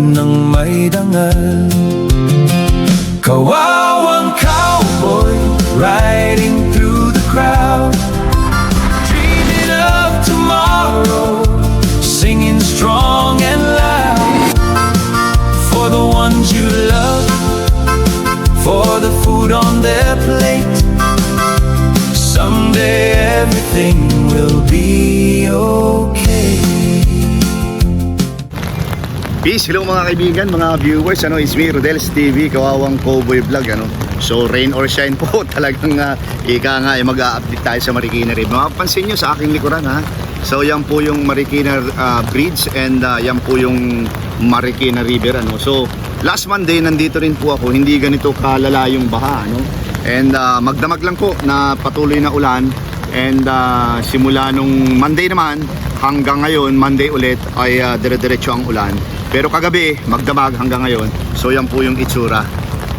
ng may dangal. Kawawang cowboy riding through the crowd, dreaming of tomorrow, singing strong and loud. For the ones you love, for the food on their plate, someday everything will be okay. Peace, hello mga kaibigan, mga viewers. It's me, Rodel's TV, Kawawang Cowboy Vlog. So rain or shine po, talagang ika nga mag-a-update tayo sa Marikina River. Mapapansin nyo sa aking likuran So yan po yung Marikina Bridge and yan po yung Marikina River. So last Monday nandito rin po ako, hindi ganito kalala yung baha. And magdamag lang po na patuloy na ulan. And simula nung Monday naman hanggang ngayon, Monday ulit ay dire-diretso ang ulan. Pero kagabi, magdamag hanggang ngayon. So yan po yung itsura.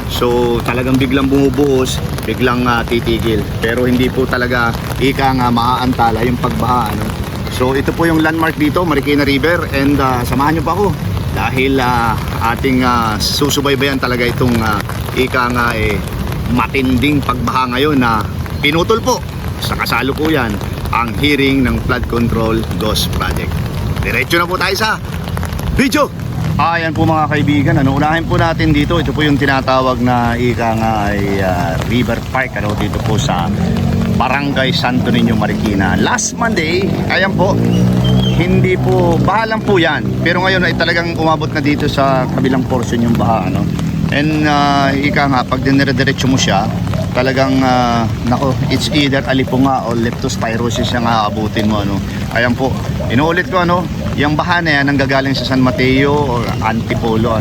So talagang biglang bumubuhos, biglang titigil. Pero hindi po talaga ika nga maaantala yung pagbaha. So ito po yung landmark dito, Marikina River. And samahan nyo pa ako. Dahil ating susubaybayan talaga itong ika nga matinding pagbaha ngayon na pinutol po sa kasalukuyan ang hearing ng Flood Control Ghost Project. Diretso na po tayo sa video. Ayan po mga kaibigan, unahin po natin dito. Ito po yung tinatawag na ika nga ay River Park dito po sa Barangay Santo Niño, Marikina. Last Monday, ayan po, hindi po, baha lang po yan. Pero ngayon ay talagang umabot na dito sa kabilang portion yung baha. And ika nga, pag dinire-diretso mo siya, talagang nako, it's either alipunga o leptospirosis ang aabutin mo. Ayan po, inuulit ko yung baha na yan nanggagaling sa San Mateo o Antipolo.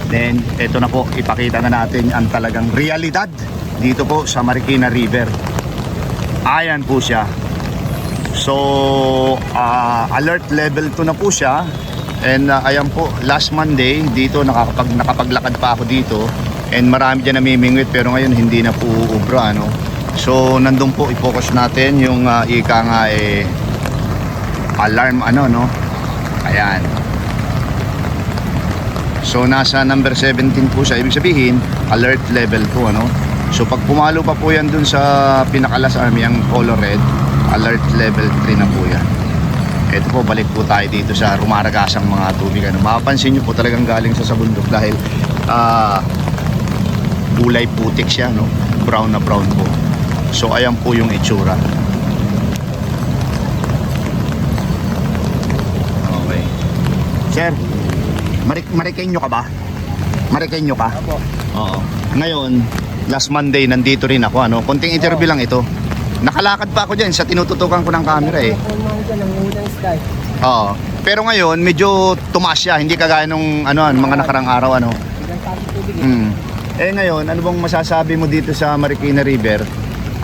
Then ito na po, ipakita na natin ang talagang realidad dito po sa Marikina River. Ayan po siya. So alert level 2 na po siya. And ayan po, last Monday dito nakapaglakad pa ako dito. And marami dyan namimingwit pero ngayon hindi na po ubra. So nandun po i-focus natin yung ika nga alarm ayan. So nasa number 17 po siya. Ibig sabihin alert level 2 So pag pumalo pa po yan dun sa pinakalas yung color red, alert level 3 na po yan. Ito po, balik po tayo dito sa rumaragasang mga tubig. Mapapansin nyo po talagang galing sa bundok dahil kulay putik siya, brown na brown po. So ayan po yung itsura. Okay. Sir, Marikenyo ka ba? Marikenyo ka? Opo. Oo. Ngayon, last Monday nandito rin ako. Konting interview lang ito. Nakalakad pa ako dyan sa tinututukan ko ng camera Oo. Pero ngayon, medyo tumaas siya. Hindi kagaya nung mga nakarang araw. Ngayon, ano bang masasabi mo dito sa Marikina River?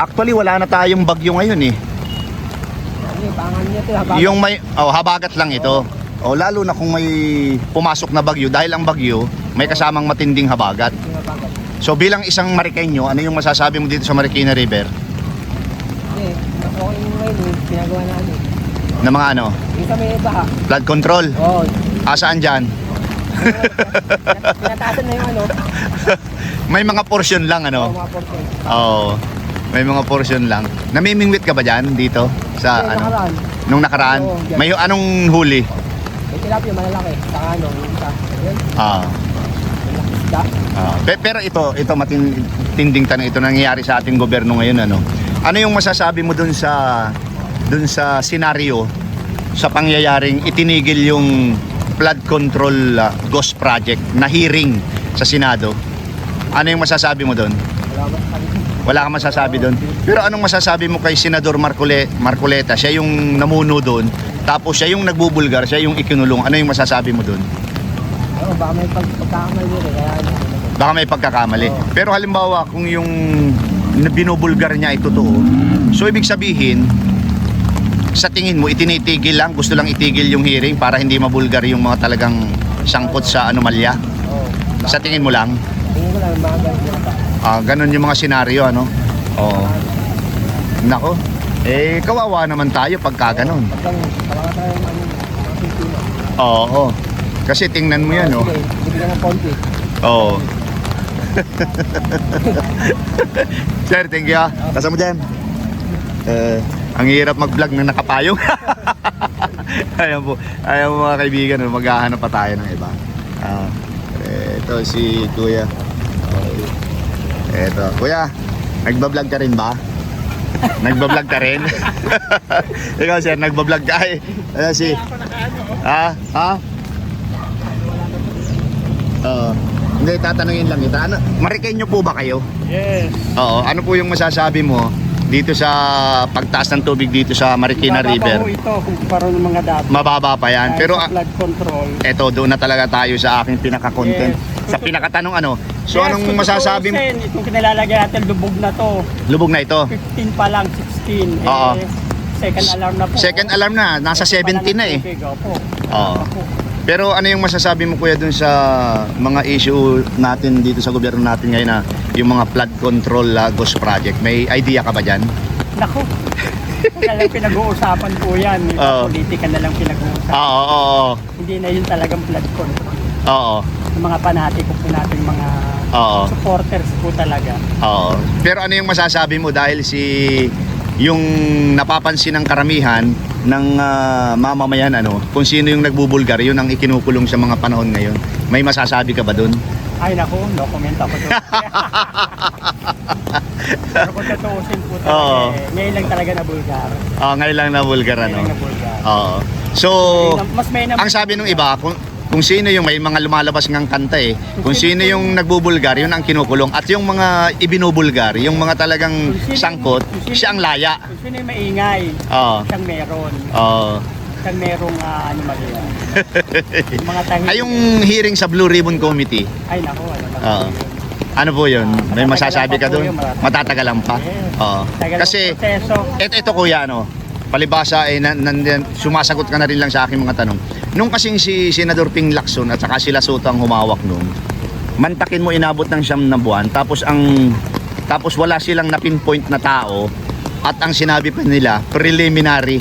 Actually, wala na tayong bagyo ngayon Yung may habagat lang ito. Lalo na kung may pumasok na bagyo, dahil ang bagyo may kasamang matinding habagat. So bilang isang Marikenyo, ano yung masasabi mo dito sa Marikina River? Pinagawa namin. Na mga Yung sa may baha. Flood control? Oo. Saan dyan? Pinatasan na yung May mga portion lang mga portion. Oo. May mga portion lang. Namimingwit ka ba dyan dito? Sa Nakaraan. Nung nakaraan? Oo, dyan. May anong huli? May tilapia malalaki. Saka yung isa. Ayun. Isda. Pero ito matinding tanong ito nangyayari sa ating gobyerno ngayon Ano yung masasabi mo dun sa senaryo sa pangyayaring itinigil yung flood control ghost project na hearing sa Senado? Ano yung masasabi mo dun? Wala kang masasabi dun. Pero anong masasabi mo kay Senador Marcoleta? Siya yung namuno dun. Tapos siya yung nagbubulgar, siya yung ikinulong. Ano yung masasabi mo dun? Baka may pagkakamali Baka may pagkakamali. Pero halimbawa kung yung binubulgar niya ay totoo, so ibig sabihin sa tingin mo itinitigil lang, gusto lang itigil yung hearing para hindi mabulgar yung mga talagang sangkot sa anomalya? Sa tingin mo lang? Tingin ko lang mga ganun. Ganun yung mga senaryo Oo. Nako, kawawa naman tayo pagka ganun. Pagka tayo Oo. Kasi tingnan mo yan Sige, bigyan ng konti. Oo. Sir, thank you ha. Kasama dyan. Ang hirap mag-vlog ng nakapayong. Ayan po mga kaibigan, maghahanap pa tayo ng iba. Ito si Kuya. Ito, Kuya, nagbablog ka rin ba? Nagbablog ka rin? Ikaw sir, nagbablog ka eh. Si hindi, tatanungin lang kita. Ano, Marikenyo po ba kayo? Yes. Oo, ano po yung masasabi mo dito sa pagtaas ng tubig dito sa Marikina River? Mababa po ito kung kumpara ng mga dati. Mababa pa yan. Dahil Pero sa flood control. eto, doon na talaga tayo sa aking pinaka-content. Yes. Sa pinakatanong ano. So Yes, anong kung masasabi mo? tutuusin, itong kinalalagay natin, lubog na to. Lubog na ito. 15 pa lang, 16. Oo. Second alarm na po. Second alarm na, nasa 17 na eh. Opo. Oo. Pero ano yung masasabi mo kuya dun sa mga issue natin dito sa gobyerno natin ngayon na yung mga flood control Lagos project? May idea ka ba dyan? Naku. Kaya lang pinag-uusapan po yan. Oo. Politika na lang pinag-uusapan. Oo. Hindi na yun talagang flood control. Oo. Yung mga panatiko po natin, mga Oo. supporters po talaga. Oo. Pero ano yung masasabi mo dahil yung napapansin ng karamihan ng mamamayan kung sino yung nagbubulgar, yun ang ikinukulong sa mga panahon ngayon. May masasabi ka ba dun? Ay naku, no comment ako doon. Pero kung tutuusin po talaga, Oo. ngayon lang talaga na Bulgar. Ngayon lang na vulgar Ngayon lang na Bulgar. Oo. So, Mas may ang sabi nung iba, kung sino yung may mga lumalabas ngang kanta kung sino yung nagbubulgar, yun ang kinukulong. At yung mga ibinubulgar, yung mga talagang sangkot, siya ang laya. Kung sino yung maingay, Oo. siyang meron. Oo. Siyang merong ano Maria. Yung mga tahi. Ay, yung hearing sa Blue Ribbon Committee. Ay naku, ano lang. Oo. Ano po yun? May masasabi ka doon? Matatagalan pa? Yes. Oo. Tagal ng Kasi, proseso. ito kuya, palibasa, sumasagot ka na rin lang sa aking mga tanong. Nung kasing si Senador Ping Lacson at saka sila Soto ang humawak nung, mantakin mo inabot ng 9 na buwan, tapos wala silang na-pinpoint na tao, at ang sinabi pa nila, preliminary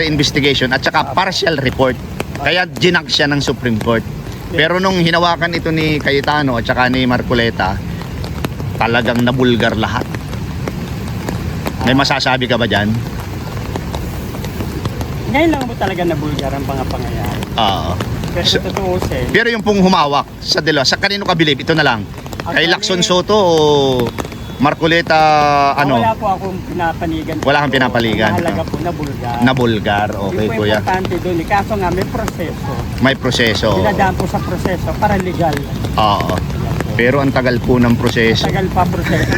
investigation at saka partial report. Kaya ginag siya ng Supreme Court. Pero nung hinawakan ito ni Cayetano at saka ni Marcoleta, talagang nabulgar lahat. May masasabi ka ba dyan? Ngayon lang mo talaga na Bulgar ang pangapangyayari. Oo. Pero So- sa tutuusin, Pero yung pong humawak sa dalawa, sa kanino ka bilib? Ito na lang. Kay Actually, Lacson Soto o Marcoleta wala po akong pinapanigan. Wala kang pinapaligan. Mahalaga po na Bulgar. na Bulgar? Okay Yung po kuya. importante doon, kaso nga may proseso. May proseso. Dinadaan po sa proseso para legal. Oo. Pero ang tagal po ng proseso. Tagal pa proseso.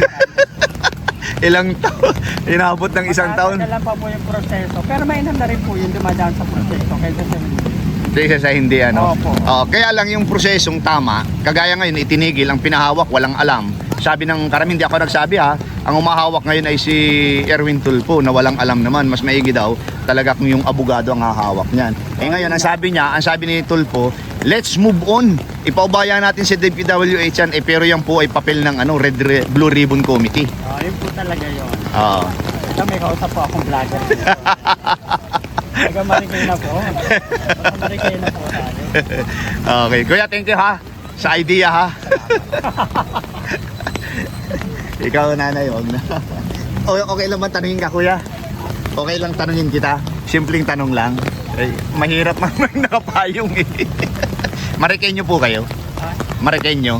Ilang taon? Inabot ng isang taon? Tagal pa po yung proseso. Pero mainam na rin po yung dumadaan sa proseso. Kaysa sa Kaysa sa hindi Opo. Oo, kaya lang yung prosesong tama, kagaya ngayon itinigil, ang pinahawak walang alam. Sabi ng karamihan, hindi ako nagsabi ang umahawak ngayon ay si Erwin Tulfo na walang alam naman. Mas maigi daw talaga kung yung abogado ang hahawak niyan. Ngayon ang sabi ni Tulfo, let's move on. Ipaubaya natin si DPWH yan, pero yan po ay papel ng Blue Ribbon Committee. yun po talaga yun. Oo. Ito may kausap po akong vlogger. Nagamarikay na po. Nagamarikay na po tayo. Okay, kuya, thank you sa idea Ikaw nanay, wag na. Okay lang ba tanungin ka kuya? Okay lang tanungin kita? Simpleng tanong lang. Mahirap naman nakapayong Marikenyo po kayo? Marikenyo?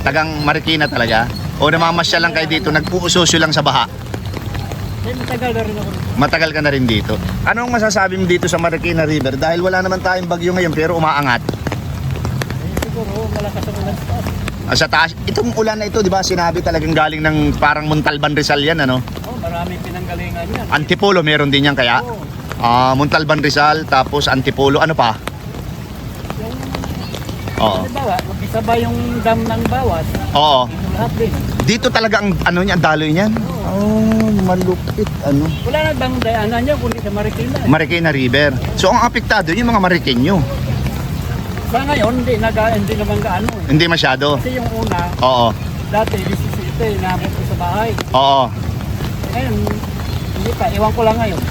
Tagang Marikina talaga? O namamasya lang kayo dito, nagpuusosyo lang sa baha? Matagal na rin ako. Matagal ka na rin dito. Anong masasabi mo dito sa Marikina River? Dahil wala naman tayong bagyo ngayon pero umaangat. Siguro malakas ang ulan sa taas. Sa taas, itong ulan na ito, di ba, sinabi talagang galing ng parang Montalban Rizal yan, Maraming pinanggalingan yan. Antipolo meron din yan kaya? Montalban Rizal, tapos Antipolo, ano pa? Oo. Halimbawa, mag-isa ba yung dam ng Bawas? Oo. Lahat din. Dito talaga ang daloy niyan. Malupit, Wala na bang daanan niya kundi sa Marikina. Marikina River. So ang apektado yung mga Marikenyo. Sa ngayon, hindi naman gaano eh. Hindi masyado. Kasi yung una, Oo. dati, bisisita eh, naabot ko sa bahay. Oo. Ngayon, hindi pa. Iwan ko lang ngayon.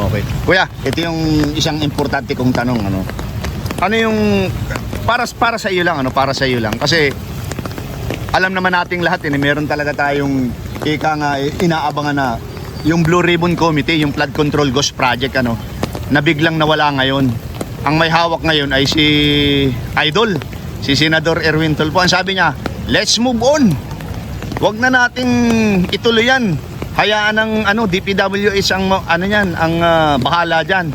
Okay. Kuya, ito yung isang importante kong tanong, Ano yung para sa iyo lang, ano, para sa iyo lang kasi alam naman nating lahat meron talaga tayong ika nga inaabangan na yung Blue Ribbon Committee, yung Flood Control Ghost Project ano, na biglang nawala ngayon. Ang may hawak ngayon ay si Idol, si Senador Erwin Tulfo. Ang sabi niya, let's move on. Huwag na nating ituloy yan. Hayaan ng DPWH ang ano niyan, ang bahala diyan.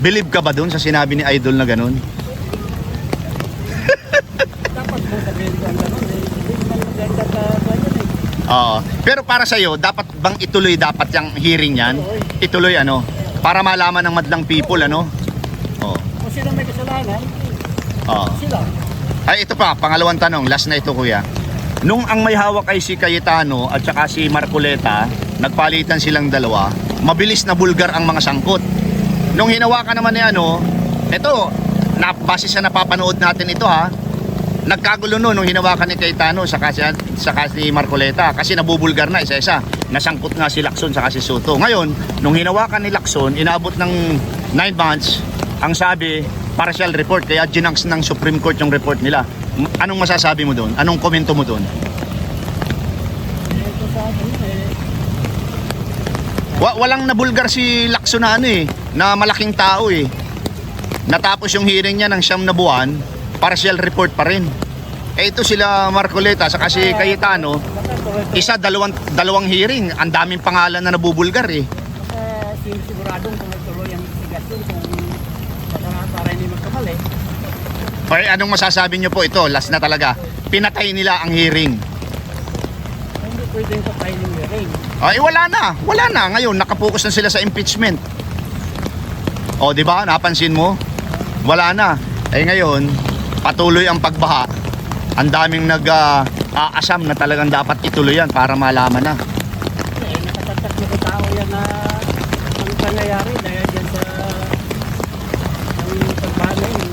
Believe ka ba doon sa sinabi ni Idol na ganun? Dapat mo sabihin ko ang gano'n eh. Hindi naman maganda ka ganyan eh. Oo. Pero para sa iyo, dapat bang ituloy dapat yung hearing yan? Ituloy ano? Para malaman ng madlang people ano? Oo. Kung sino may kasalanan, Oo. sila. Ay ito pa, pangalawang tanong, last na ito kuya. Nung ang may hawak ay si Cayetano at saka si Marcoleta, nagpalitan silang dalawa, mabilis na bulgar ang mga sangkot. Nung hinawakan naman ni ito, base sa napapanood natin ito ha, nagkagulo nung hinawakan ni Cayetano saka si Marcoleta kasi nabubulgar na isa-isa. Nasangkot nga si Lacson saka si Soto. Ngayon, nung hinawakan ni Lacson, inabot ng 9 months, ang sabi, partial report, kaya ginanks ng Supreme Court yung report nila. Anong masasabi mo doon? Anong komento mo doon? Ito sa akin eh. Walang nabulgar si Lacson na na malaking tao Natapos yung hearing niya ng 9 na buwan, partial report pa rin. Ito sila Marcoleta saka si Cayetano, dalawang hearing, ang daming pangalan na nabubulgar Kasi siguradong tuloy ang investigasyon kung para hindi magkamali. Okay, anong masasabi niyo po ito? Last na talaga. Pinatay nila ang hearing. Hindi pwedeng patayin yung hearing. Ay, wala na. Wala na. Ngayon, nakapokus na sila sa impeachment. O, di ba? Napansin mo? Wala na. Eh ngayon, patuloy ang pagbaha. Ang daming nag-aasam na talagang dapat ituloy yan para malaman na. Eh, nakatatak na tao yan na ang pangyayari dahil dyan sa ang pagbaha na yun.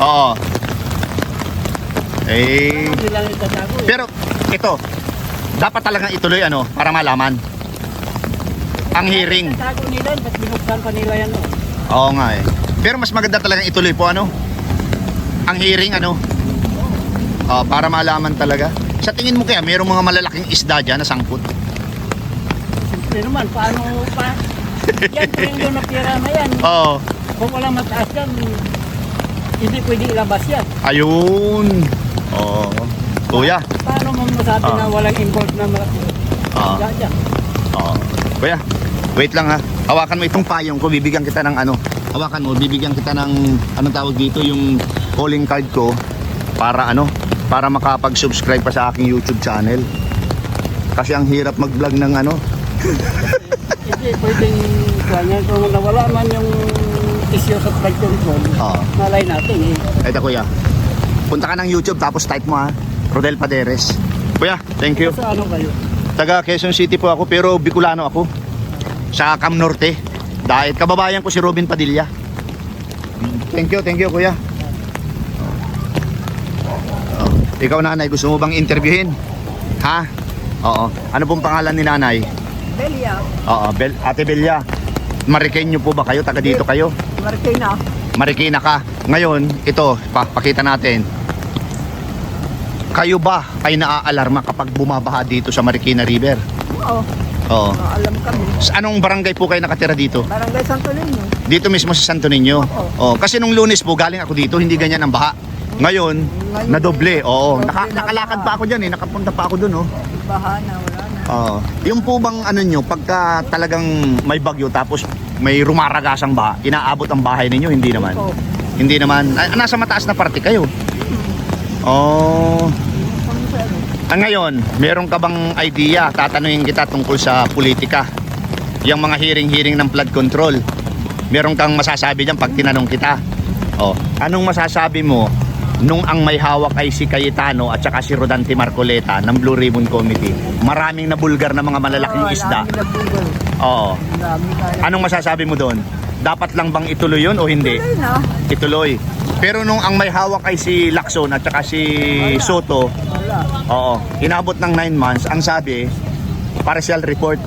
Oo. Eh, Hindi lang itatago eh. pero ito, dapat talagang ituloy para malaman. Ang hearing. Itatago nila, ba't binuksan pa nila yan? Oo nga Pero mas maganda talagang ituloy po ang hearing para malaman talaga. Sa tingin mo kaya mayroong mga malalaking isda dyan na sangkot? Siyempre naman, paano pa? Yan, trilyon na pira na yan. Oo. Kung walang mataas yan, hindi pwede ilabas yan. Ayun. Oo. Kuya. Paano mo masabi na walang involved na malaki? Dyan. Oo. Kuya, wait lang ha. Hawakan mo itong payong ko, bibigyan kita ng hawakan mo, bibigyan kita ng anong tawag dito, yung calling card ko para para makapag-subscribe pa sa aking YouTube channel. Kasi ang hirap mag-vlog ng Hindi pwedeng ganyan. Kung nawala man yung issue sa flood control, malay natin eh. Ito kuya. Punta ka ng YouTube tapos type mo Rodel Paderes. Kuya, thank you. Sa ano kayo? Taga Quezon City po ako pero Bicolano ako. Sa Cam Norte. Dahil kababayan ko si Robin Padilla. Thank you kuya. Ikaw nanay, gusto mo bang interviewin? Ha? Oo. Ano pong pangalan ni nanay? Belia. Oo, Ate Belia. Marikenyo po ba kayo? Taga dito kayo? Marikina. Marikina ka. Ngayon, ito, pakita natin. Kayo ba ay naaalarma kapag bumabaha dito sa Marikina River? Oo. Oo. Alam kami. Sa anong barangay po kayo nakatira dito? Barangay Santo Niño. Dito mismo sa Santo Niño? Oo. Kasi nung Lunes po, galing ako dito, hindi ganyan ang baha. Ngayon, nadoble. Oo. Nakalakad pa ako dyan nakapunta pa ako dun Baha na, wala na. Oo. Yung po bang nyo, pagka talagang may bagyo tapos may rumaragasang baha, inaabot ang bahay ninyo? Hindi naman. Oo. Hindi naman. Nasa mataas na parte kayo. Oh. Ngayon, meron ka bang idea? Tatanungin kita tungkol sa politika. Yung mga hearing ng flood control. Meron kang masasabi diyan pag tinanong kita. Oh, anong masasabi mo nung ang may hawak ay si Cayetano at saka si Rodante Marcoleta ng Blue Ribbon Committee? Maraming nabulgar na mga malalaking isda. Oo. Anong masasabi mo doon? Dapat lang bang ituloy yun o hindi? Ituloy. Pero nung ang may hawak ay si Lacson at saka si Soto, oo, inabot ng 9 months, ang sabi, partial report.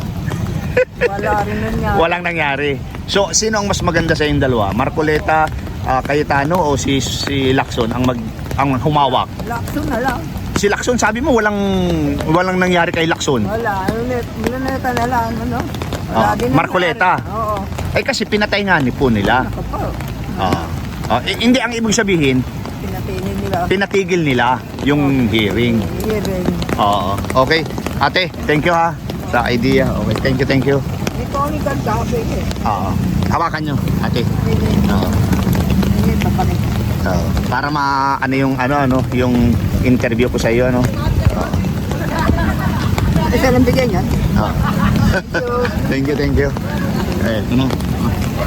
Wala rin nangyari. Walang nangyari. So, sino ang mas maganda sa yung dalawa? Marcoleta Cayetano o si Lacson ang humawak? Lakson na lang. Si Lacson, sabi mo walang nangyari kay Lacson. Wala, minuneta na lang, ano? Wala din Marcoleta. nangyari. Oo. Ay kasi pinatay nga ni po nila. Ako po, Hindi, ang ibig sabihin, pinatinin nila. pinatigil nila yung hearing. Hearing. Oo. Okay. Ate, thank you ha sa idea. Okay, thank you. Ito ang ikagabi eh. Oo. Hawakan nyo, ate. Oo. Ayun, papanik. Oo. Para yung interview ko sa iyo, ano? Isa lang bigyan yan. Oo. Thank you. Eh,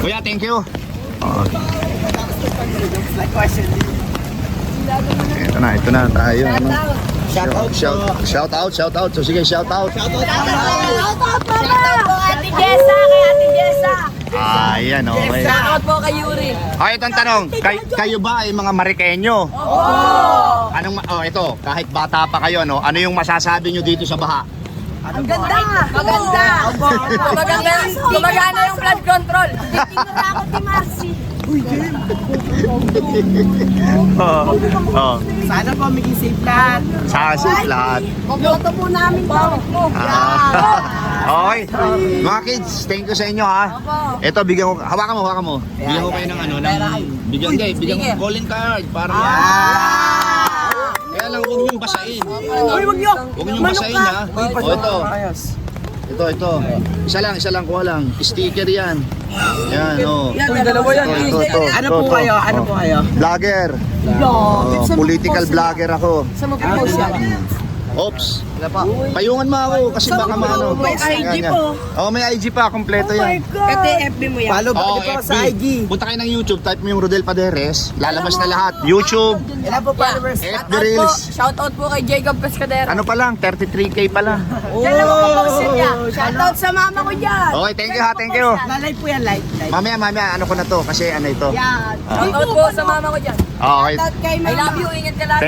Kuya, thank you. Oo. Ito na tayo. Ano? Shout out. So sige, shout out. Shoutout po Ate Jessa, kay Ate Jessa. Ayan, okay. Shoutout po kay Yuri. Okay, itong tanong, kayo ba ay mga Marikenyo? Ito, kahit bata pa kayo, ano yung masasabi nyo dito sa baha? Ang ganda. Maganda. Gumagana yung blood control. Tingnan ako ni Marcy. Sana po maging safe lahat. Sasit lahat. Boboto po namin bawat mo. Okay. Mga kids, thank you sa inyo ha. Ito, bigyan ko, hawakan mo. Bigyan ko kayo ng bigyan ko calling card para kaya lang huwag niyong basahin. Huwag niyong basahin ha. Ito. Isa lang, kuha lang. Sticker yan. Yan, Dalawa yan. Ito. Ano po kayo? Vlogger. Political vlogger ako. Sa mag-post yan. Ops. Payungan mo ako kasi baka maano. May IG po. May IG pa, kompleto yan. Ito FB mo yan. Follow Oo, po sa FB. IG. Punta kayo ng YouTube, type mo yung Rodel Paderes, lalabas na lahat. YouTube, Ilan po followers? FB Reels. Shoutout po kay Jacob Pescadero. Ano pa lang, 33K pala. Diyan lang ako post yan. Shoutout sa mama ko dyan. Okay, thank you. Live po yan, live. Mamaya, ano ko na to, kasi ano ito. Yan. Shoutout po sa mama ko dyan. Okay, I love you. Ingat ka lang.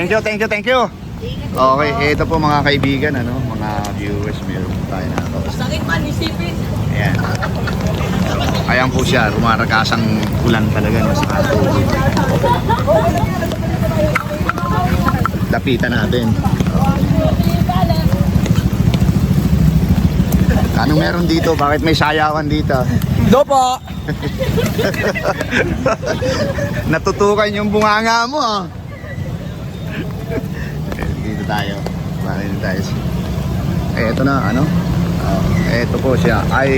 thank you. Okay, ito po mga kaibigan, mga viewers, meron po tayo na kausap. Sakit man, isipin. Ayan. Ayan po siya, rumaragasang ulan talaga sa ato. Lapitan natin. Anong meron dito? Bakit may sayawan dito? Do po. Natutukan yung bunganga mo ah. Dito tayo. Ito na, ito po siya ay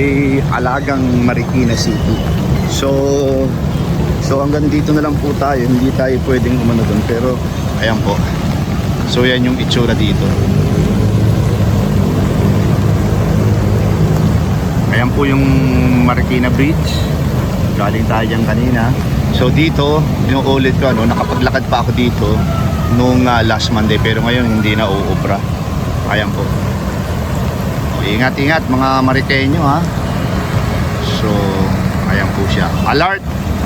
Alagang Marikina City. So hanggang dito na lang po tayo. Hindi tayo pwedeng umano doon. Pero ayan po. So yan yung itsura dito. Ayan po yung Marikina Bridge. Galing tayo dyan kanina. So dito, inuulit ko, nakapaglakad pa ako dito nung last Monday, pero ngayon hindi na uubra. Ayan po. Ingat mga Marikenyo ha. So ayan po siya.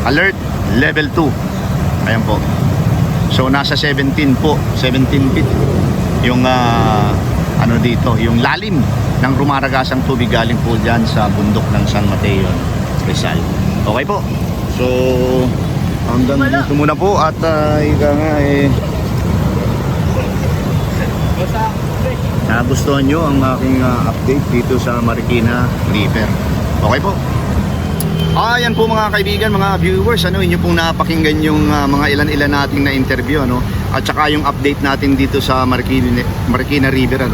Alert level 2. Ayan po. So nasa 17 feet yung dito, yung lalim ng rumaragasang tubig galing po dyan sa bundok ng San Mateo, Rizal. Okay po. So hanggang dito muna po at nagustuhan nyo ang aking update dito sa Marikina River. Okay po. Ayan po mga kaibigan, mga viewers, inyo pong napakinggan yung mga ilan-ilan nating na interview, at saka yung update natin dito sa Marikina River,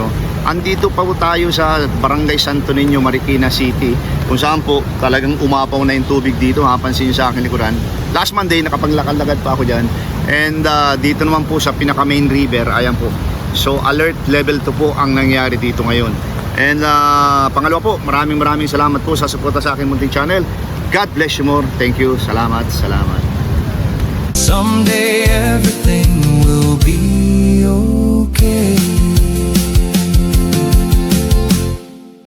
Andito pa po tayo sa Barangay Santo Niño, Marikina City, kung saan po talagang umapaw na yung tubig dito. Pansin nyo sa aking likuran. Last Monday, nakapaglakad-lakad pa ako dyan. And dito naman po sa pinaka main river, ayan po. So alert level 2 po ang nangyari dito ngayon. And pangalawa po, maraming salamat po sa suporta sa aking munting channel. God bless you more. Thank you. Salamat. Someday everything will be okay.